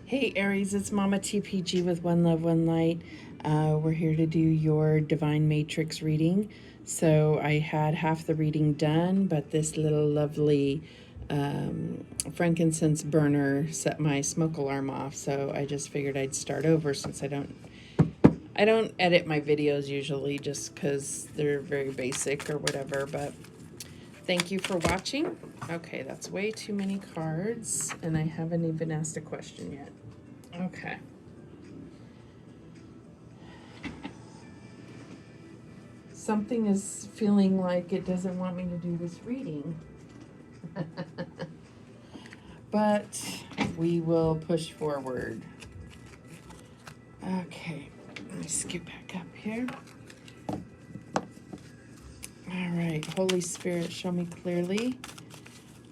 Hey Aries, it's Mama TPG with One Love, One Light. We're here to do your Divine Matrix reading. So I had half the reading done, but this little lovely frankincense burner set my smoke alarm off. So I just figured I'd start over since I don't edit my videos usually just because they're very basic or whatever. But thank you for watching. Okay, that's way too many cards, and I haven't even asked a question yet. Okay. Something is feeling like it doesn't want me to do this reading. But we will push forward. Okay. Let me scoot back up here. All right. Holy Spirit, show me clearly.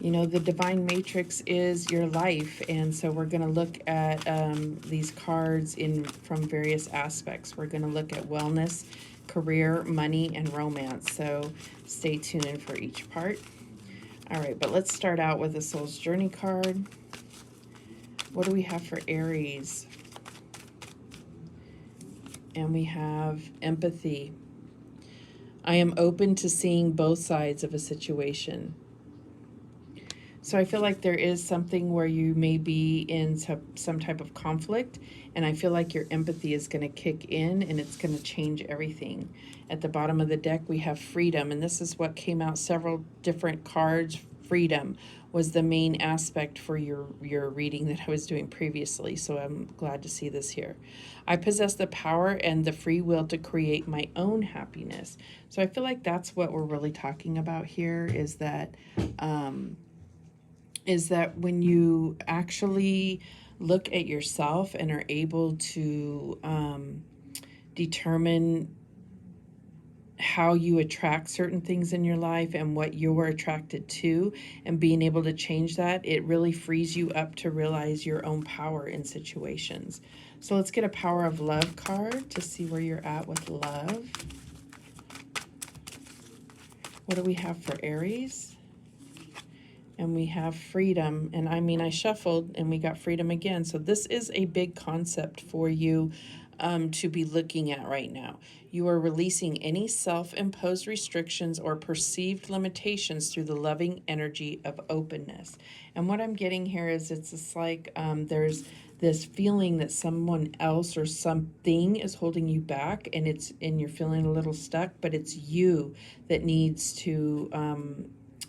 You know, the Divine Matrix is your life, and so we're going to look at these cards from various aspects. We're going to look at wellness, career, money, and romance. So stay tuned for each part. All right, but let's start out with the Soul's Journey card. What do we have for Aries? And we have empathy. I am open to seeing both sides of a situation. So I feel like there is something where you may be in some type of conflict, and I feel like your empathy is going to kick in and it's going to change everything. At the bottom of the deck, we have freedom, and this is what came out several different cards. Freedom was the main aspect for your reading that I was doing previously, so I'm glad to see this here. I possess the power and the free will to create my own happiness. So I feel like that's what we're really talking about here, is that when you actually look at yourself and are able to determine how you attract certain things in your life and what you're attracted to, and being able to change that, it really frees you up to realize your own power in situations. So let's get a Power of Love card to see where you're at with love. What do we have for Aries? And we have freedom. And I mean, I shuffled and we got freedom again. So this is a big concept for you to be looking at right now. You are releasing any self-imposed restrictions or perceived limitations through the loving energy of openness. And what I'm getting here is it's just like there's this feeling that someone else or something is holding you back, and you're feeling a little stuck, but it's you that needs to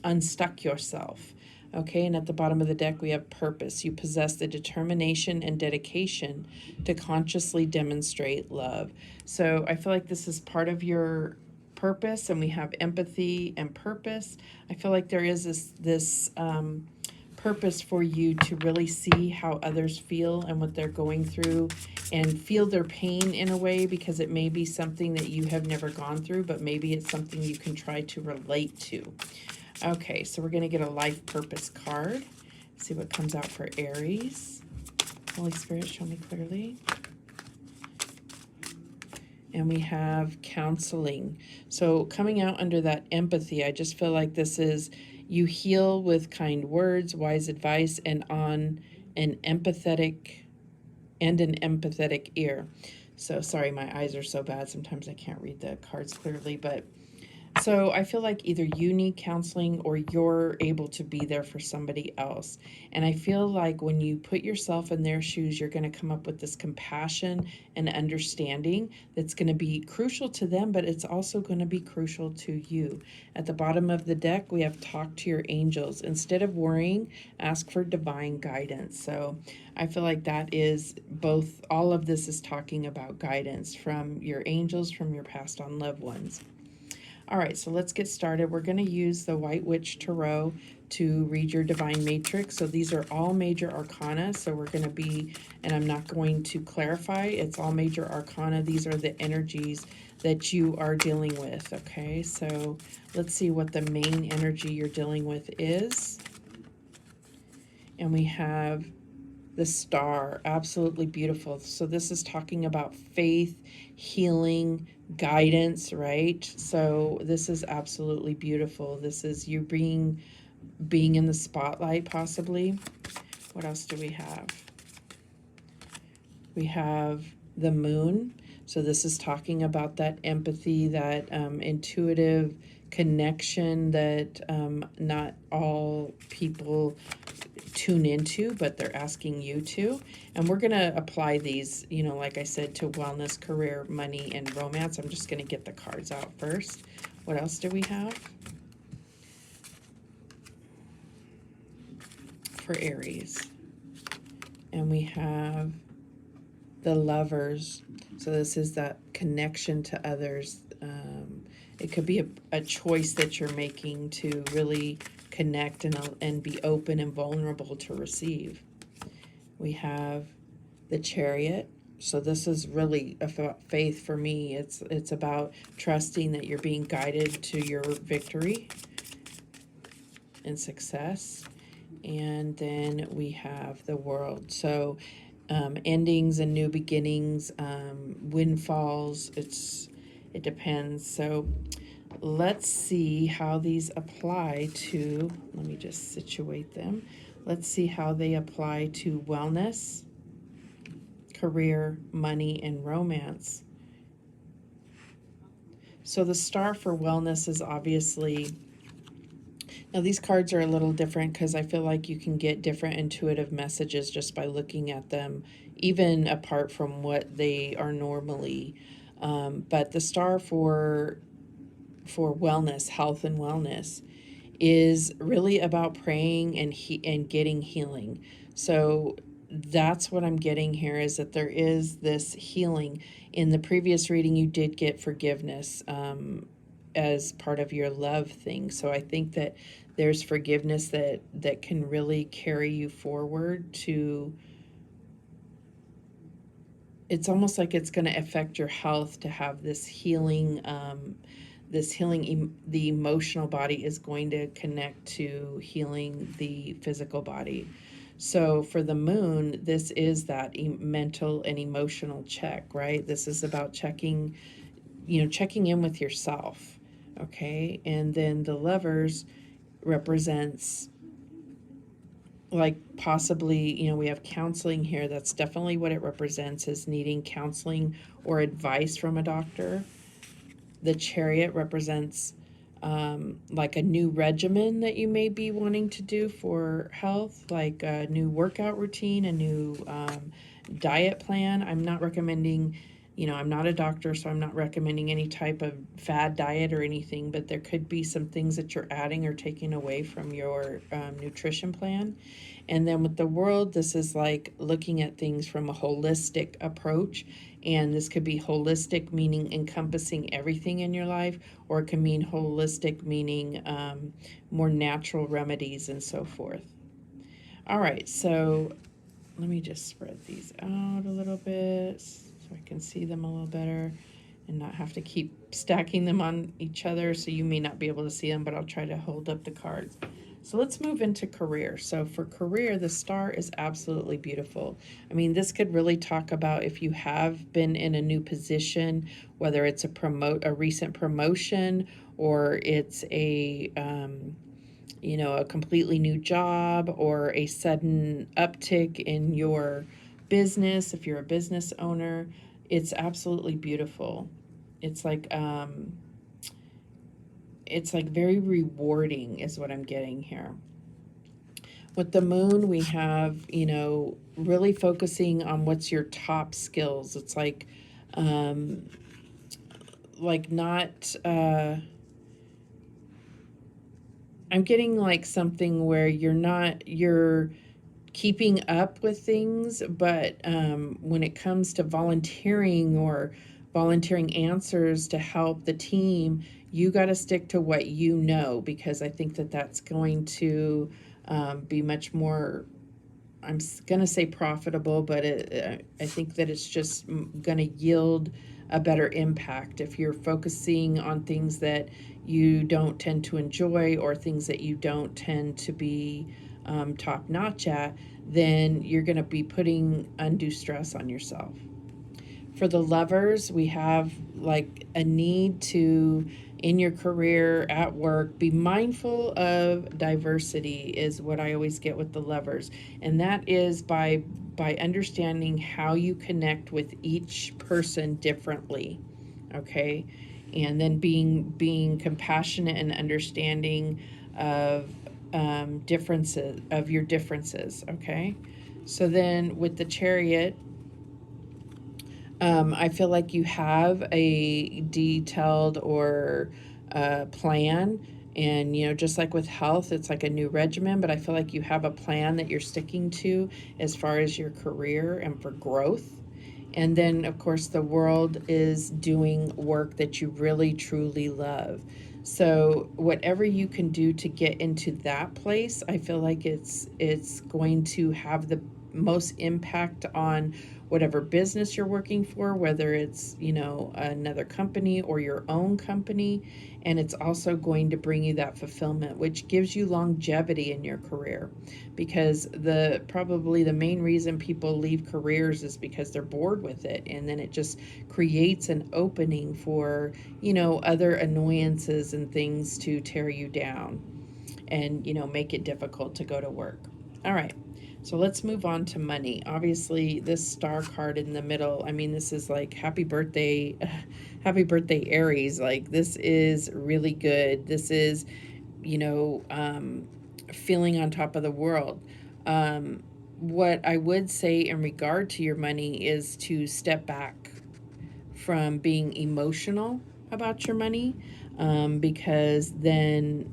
unstuck yourself. Okay, and at the bottom of the deck, we have purpose. You possess the determination and dedication to consciously demonstrate love. So I feel like this is part of your purpose, and we have empathy and purpose. I feel like there is this purpose for you to really see how others feel and what they're going through, and feel their pain in a way, because it may be something that you have never gone through, but maybe it's something you can try to relate to. Okay, so we're going to get a life purpose card. See what comes out for Aries. Holy Spirit, show me clearly. And we have counseling. So coming out under that empathy, I just feel like this is you heal with kind words, wise advice, and on an empathetic ear. So sorry, my eyes are so bad. Sometimes I can't read the cards clearly, but so I feel like either you need counseling or you're able to be there for somebody else. And I feel like when you put yourself in their shoes, you're going to come up with this compassion and understanding that's going to be crucial to them, but it's also going to be crucial to you. At the bottom of the deck, we have talk to your angels. Instead of worrying, ask for divine guidance. So I feel like that is both, all of this is talking about guidance from your angels, from your passed on loved ones. All right, so let's get started. We're going to use the White Witch Tarot to read your Divine Matrix. So these are all major arcana. So we're going to be, and I'm not going to clarify, it's all major arcana. These are the energies that you are dealing with, okay? So let's see what the main energy you're dealing with is. And we have the Star, absolutely beautiful. So this is talking about faith, healing, guidance, right? So this is absolutely beautiful. This is you being in the spotlight, possibly. What else do we have? We have the moon. So this is talking about that empathy, that intuitive connection that not all people tune into, but they're asking you to. And we're going to apply these, you know, like I said, to wellness, career, money, and romance. I'm just going to get the cards out first. What else do we have for Aries? And we have the Lovers. So this is that connection to others. It could be a choice that you're making to really connect and be open and vulnerable to receive. We have the Chariot. So this is really a faith for me. It's about trusting that you're being guided to your victory and success. And then we have the World. So endings and new beginnings, windfalls, it depends. So let's see how these apply to, let me just situate them. Let's see how they apply to wellness, career, money, and romance. So the star for wellness is obviously, now these cards are a little different because I feel like you can get different intuitive messages just by looking at them, even apart from what they are normally. But the star for wellness, health and wellness, is really about praying and getting healing. So that's what I'm getting here, is that there is this healing. In the previous reading, you did get forgiveness as part of your love thing. So I think that there's forgiveness that can really carry you forward to, it's almost like it's going to affect your health to have this healing. The emotional body is going to connect to healing the physical body. So for the moon, this is that mental and emotional check, right? This is about checking in with yourself, okay? And then the Lovers represents, like, possibly, we have counseling here. That's definitely what it represents, is needing counseling or advice from a doctor. The Chariot represents like a new regimen that you may be wanting to do for health, like a new workout routine, a new diet plan. I'm not recommending, I'm not a doctor, so I'm not recommending any type of fad diet or anything, but there could be some things that you're adding or taking away from your nutrition plan. And then with the World, this is like looking at things from a holistic approach. And this could be holistic, meaning encompassing everything in your life, or it can mean holistic, meaning more natural remedies and so forth. All right, so let me just spread these out a little bit so I can see them a little better and not have to keep stacking them on each other. So you may not be able to see them, but I'll try to hold up the cards. So let's move into career. So for career, the star is absolutely beautiful. I mean, this could really talk about if you have been in a new position, whether it's a recent promotion, or it's a completely new job, or a sudden uptick in your business. If you're a business owner, it's absolutely beautiful. It's like very rewarding is what I'm getting here. With the moon, we have, really focusing on what's your top skills. It's like not, I'm getting like something where you're keeping up with things, but when it comes to volunteering or volunteering answers to help the team, you got to stick to what you know, because I think that that's going to be much more, I'm going to say profitable, but I think that it's just going to yield a better impact if you're focusing on things that you don't tend to enjoy, or things that you don't tend to be top notch at. Then you're going to be putting undue stress on yourself. For the lovers, we have like a need to, in your career, at work, be mindful of diversity is what I always get with the lovers. And that is by understanding how you connect with each person differently. Okay? And then being compassionate and understanding of differences, of your differences. Okay? So then with the Chariot, I feel like you have a detailed or plan. And, just like with health, it's like a new regimen, but I feel like you have a plan that you're sticking to as far as your career and for growth. And then, of course, the world is doing work that you really, truly love. So whatever you can do to get into that place, I feel like it's going to have the most impact on whatever business you're working for, whether it's, another company or your own company. And it's also going to bring you that fulfillment, which gives you longevity in your career. Because probably the main reason people leave careers is because they're bored with it. And then it just creates an opening for, other annoyances and things to tear you down and, make it difficult to go to work. All right. So let's move on to money. Obviously, this star card in the middle, I mean, this is like happy birthday, Aries. Like, this is really good. This is, feeling on top of the world. What I would say in regard to your money is to step back from being emotional about your money, because then,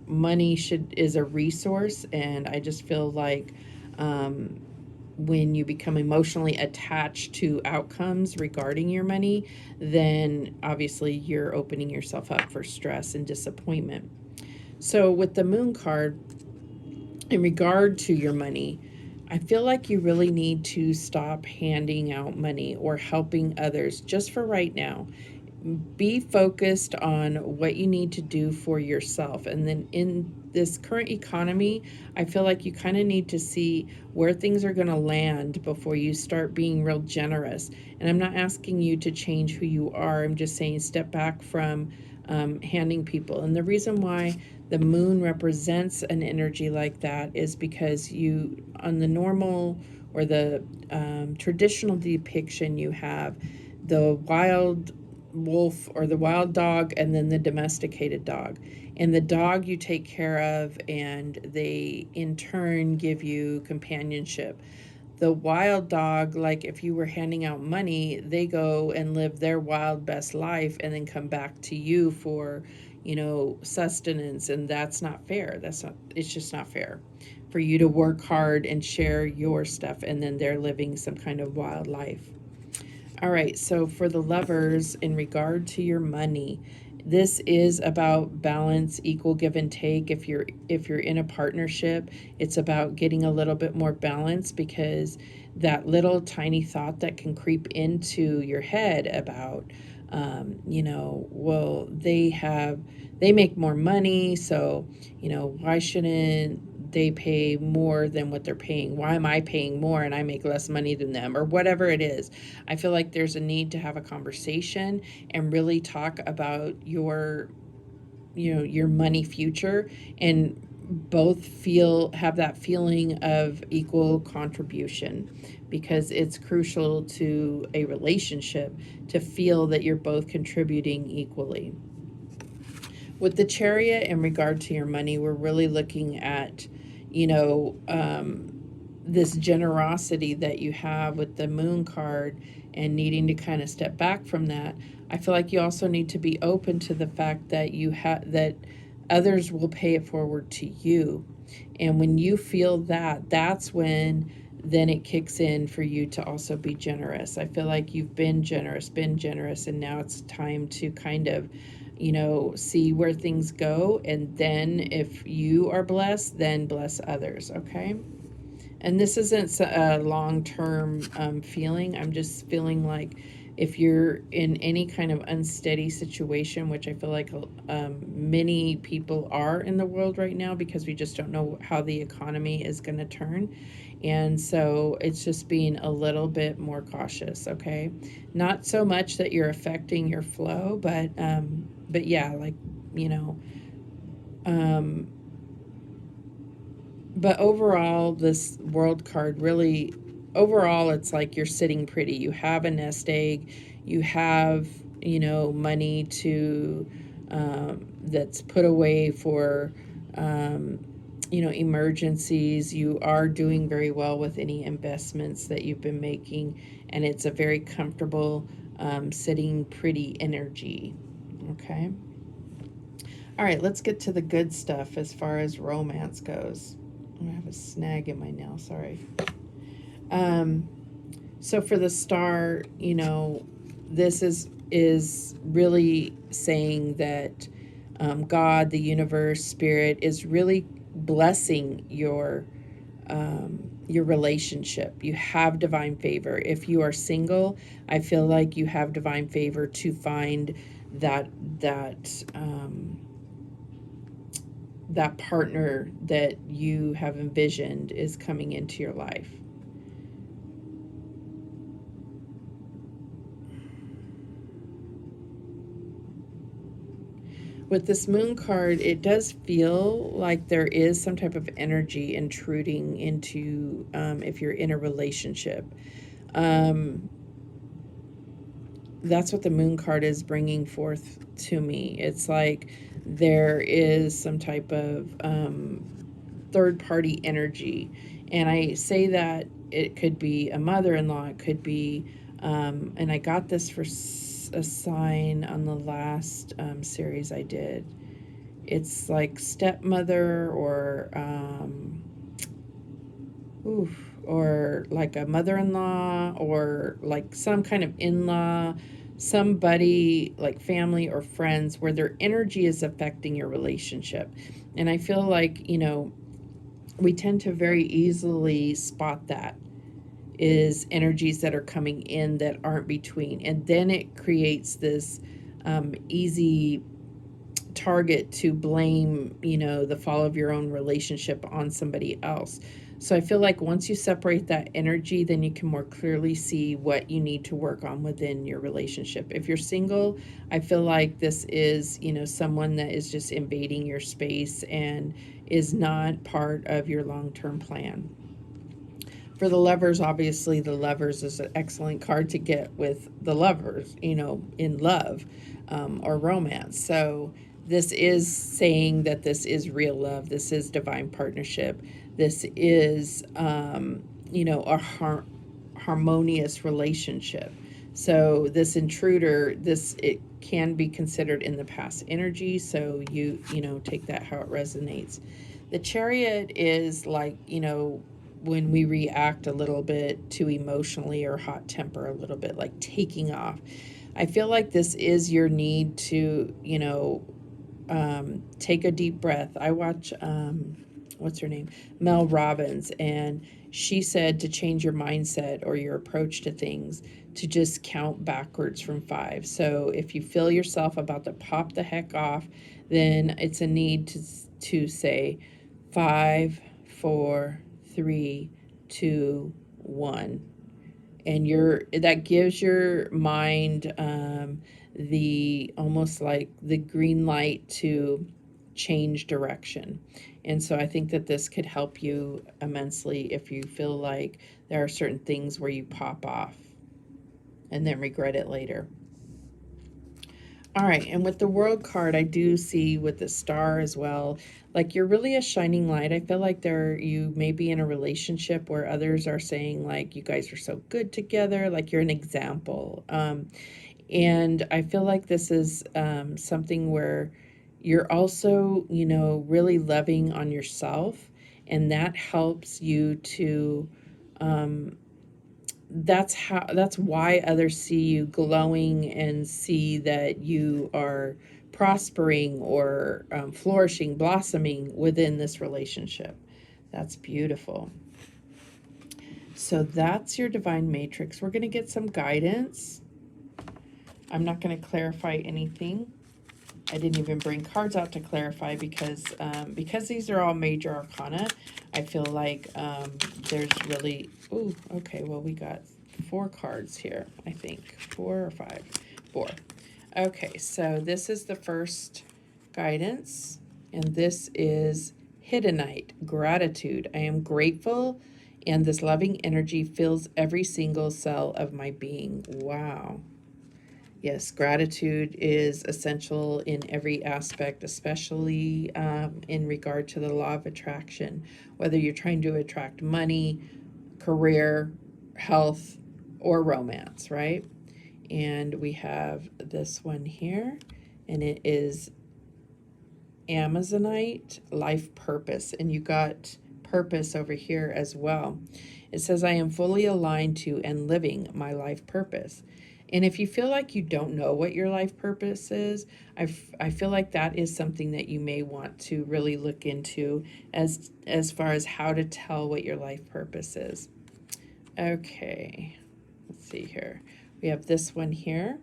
money is a resource. And I just feel like when you become emotionally attached to outcomes regarding your money, then obviously you're opening yourself up for stress and disappointment. So with the moon card, in regard to your money, I feel like you really need to stop handing out money or helping others just for right now. Be focused on what you need to do for yourself. And then in this current economy, I feel like you kind of need to see where things are going to land before you start being real generous. And I'm not asking you to change who you are. I'm just saying step back from handing people. And the reason why the moon represents an energy like that is because you, on the normal or the traditional depiction, you have the wild wolf or the wild dog and then the domesticated dog. And the dog you take care of, and they in turn give you companionship. The wild dog, like if you were handing out money, they go and live their wild best life and then come back to you for, sustenance. And that's not fair. It's just not fair for you to work hard and share your stuff, and then they're living some kind of wild life. All right, so for the lovers, in regard to your money, this is about balance, equal give and take. If you're in a partnership, it's about getting a little bit more balance, because that little tiny thought that can creep into your head about, well, they make more money, so, why shouldn't they pay more than what they're paying? Why am I paying more and I make less money than them, or whatever it is? I feel like there's a need to have a conversation and really talk about your money future, and both have that feeling of equal contribution, because it's crucial to a relationship to feel that you're both contributing equally. With the Chariot, in regard to your money, we're really looking at, this generosity that you have with the moon card, and needing to kind of step back from that. I feel like you also need to be open to the fact that that others will pay it forward to you. And when you feel that, that's when then it kicks in for you to also be generous. I feel like you've been generous, and now it's time to kind of, see where things go. And then if you are blessed, then bless others, okay? And this isn't a long-term feeling. I'm just feeling like if you're in any kind of unsteady situation, which I feel like many people are in the world right now, because we just don't know how the economy is going to turn. And so it's just being a little bit more cautious, okay? Not so much that you're affecting your flow, but yeah, like, you know, um, but overall, this world card really, overall, it's like you're sitting pretty. You have a nest egg, you have, you know, money to, that's put away for, you know, emergencies. You are doing very well with any investments that you've been making, and it's a very comfortable, sitting pretty energy. Okay. All right, let's get to the good stuff as far as romance goes. I have a snag in my nail, sorry. Um, so for the star, you know, this is really saying that God, the universe, spirit is really blessing your relationship. You have divine favor. If you are single, I feel like you have divine favor to find that that that partner that you have envisioned is coming into your life. With this moon card, it does feel like there is some type of energy intruding into, if you're in a relationship. Um, that's what the moon card is bringing forth to me. It's like there is some type of third party energy. And I say that it could be a mother in law, it could be, and I got this for a sign on the last series I did. It's like stepmother or like a mother-in-law, or like some kind of in-law, somebody like family or friends where their energy is affecting your relationship. And I feel like, you know, we tend to very easily spot that is energies that are coming in that aren't between, and then it creates this easy target to blame, you know, the fall of your own relationship on somebody else. So I feel like once you separate that energy, then you can more clearly see what you need to work on within your relationship. If you're single, I feel like this is, you know, someone that is just invading your space and is not part of your long-term plan. For the lovers, obviously the lovers is an excellent card to get with the lovers, you know, in love, or romance. So this is saying that this is real love, this is divine partnership, this is, you know, a harmonious relationship. So this intruder, this, it can be considered in the past energy, so you know, take that how it resonates. The Chariot is like, you know, when we react a little bit too emotionally or hot temper, a little bit like taking off. I feel like this is your need to, you know, take a deep breath. I watch, what's her name? Mel Robbins, and she said to change your mindset or your approach to things to just count backwards from 5. So if you feel yourself about to pop the heck off, then it's a need to say 5, 4, 3, 2, 1. And that gives your mind the almost like the green light to change direction. And so I think that this could help you immensely if you feel like there are certain things where you pop off and then regret it later. All right, and with the world card, I do see with the star as well, like you're really a shining light. I feel like you may be in a relationship where others are saying like you guys are so good together, like you're an example. And I feel like this is something where you're also, you know, really loving on yourself, and that helps you to that's why others see you glowing and see that you are prospering or flourishing, blossoming within this relationship. That's beautiful. So that's your divine matrix. We're going to get some guidance. I'm not going to clarify anything. I didn't even bring cards out to clarify because these are all major arcana. I feel like there's really, ooh, okay, well, we got 4 cards here, I think. 4 or 5? 4. Okay, so this is the first guidance, and this is Hiddenite, gratitude. I am grateful, and this loving energy fills every single cell of my being. Wow. Yes, gratitude is essential in every aspect, especially in regard to the law of attraction, whether you're trying to attract money, career, health, or romance, right? And we have this one here, and it is Amazonite, life purpose, and you got purpose over here as well. It says, I am fully aligned to and living my life purpose. And if you feel like you don't know what your life purpose is, I feel like that is something that you may want to really look into as far as how to tell what your life purpose is. Okay, let's see here. We have this one here,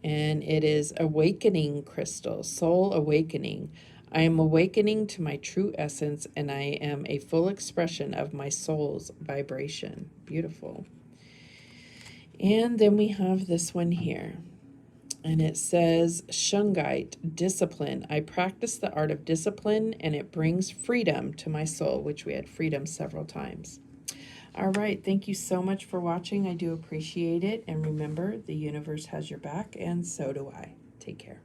and it is awakening crystal, soul awakening. I am awakening to my true essence, and I am a full expression of my soul's vibration. Beautiful. And then we have this one here, and it says Shungite, discipline. I practice the art of discipline, and it brings freedom to my soul, which we had freedom several times. All right, thank you so much for watching. I do appreciate it. And remember, the universe has your back, and so do I. Take care.